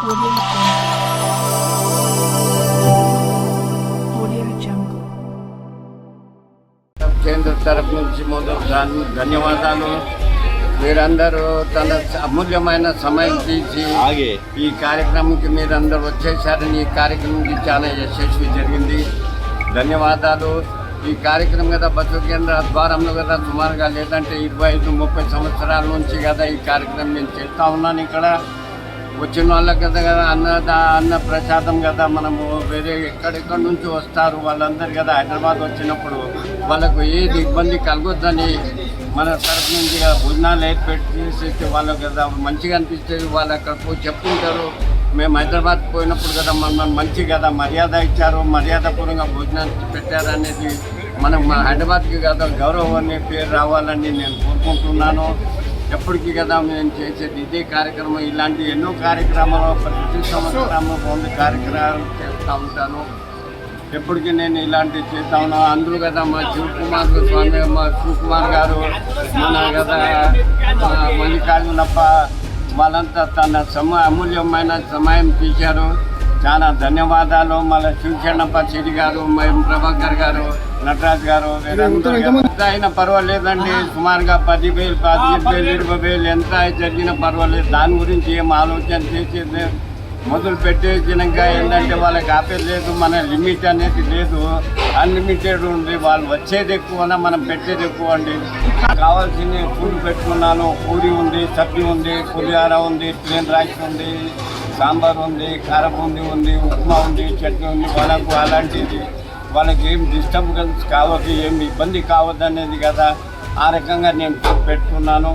Audio Jungle. కేంద్ర తరపు నుంచి మొదలు ధన్యవాదాలు. మీరందరూ తన అమూల్యమైన సమయం తీసి ఈ కార్యక్రమంకి మీరందరూ వచ్చేసారని ఈ కార్యక్రమంకి చాలా యశస్వి జరిగింది. ధన్యవాదాలు. ఈ కార్యక్రమం కదా బస్సు కేంద్ర ద్వారంలో కదా సుమారుగా లేదంటే 25-30 సంవత్సరాల నుంచి కదా ఈ కార్యక్రమం నేను చేస్తూ ఉన్నాను. ఇక్కడ వచ్చిన వాళ్ళకి కదా అన్న ప్రసాదం కదా మనము వేరే ఎక్కడెక్కడి నుంచి వస్తారు వాళ్ళందరూ కదా హైదరాబాద్ వచ్చినప్పుడు వాళ్ళకు ఏది ఇబ్బంది కలగొద్దని మన తరఫు నుంచి భోజనాలు ఏర్పెట్టి వాళ్ళకు కదా మంచిగా అనిపిస్తుంది. వాళ్ళు అక్కడికి చెప్పుకుంటారు. మేము హైదరాబాద్ పోయినప్పుడు కదా మనం మంచి కదా మర్యాద ఇచ్చారు, మర్యాదపూర్వకంగా భోజనాలు పెట్టారు అనేది మనం మన హైదరాబాద్కి కదా గౌరవాన్ని పేరు రావాలని నేను కోరుకుంటున్నాను. ఎప్పటికీ కదా నేను చేసేది ఇదే కార్యక్రమం. ఇలాంటి ఎన్నో కార్యక్రమాలు ప్రతి సంవత్సరము 100 కార్యక్రమాలు చేస్తూ ఉంటాను. ఎప్పటికీ నేను ఇలాంటివి చేస్తా ఉన్నాను. అందరూ కదా మా శివకుమార్ స్వామి, మా శివకుమార్ గారు, మన కదా మల్లికార్జునప్ప వాళ్ళంతా తన అమూల్యమైన సమయం తీశారు. చాలా ధన్యవాదాలు. మళ్ళీ శివశరణప్ప సిరి గారు, ప్రభాకర్ గారు, నటరాజ్ గారు, ఎంత అయినా పర్వాలేదండి. సుమారుగా 10,000, 15,000, 20,000 ఎంత జరిగినా పర్వాలేదు. దాని గురించి ఏం ఆలోచన చేసేది మొదలు పెట్టేసినాక ఏంటంటే వాళ్ళకి ఆపేది లేదు, మన లిమిట్ అనేది లేదు, అన్లిమిటెడ్ ఉంది. వాళ్ళు వచ్చేది ఎక్కువనా మనం పెట్టేది ఎక్కువ అండి. కావాల్సిన ఫుడ్ పెట్టుకున్నాను. పూరి ఉంది, సబ్జీ ఉంది, పులిహార ఉంది, ప్లేన్ రైస్ ఉంది, సాంబార్ ఉంది, కారబూందీ ఉంది, ఉప్మా ఉంది, చట్నీ ఉంది. వాళ్ళకు అలాంటిది వాళ్ళకి ఏం డిస్టర్బెన్స్ కావద్దు, ఏం ఇబ్బంది కావద్దు అనేది కదా ఆ రకంగా నేను పెట్టుకున్నాను.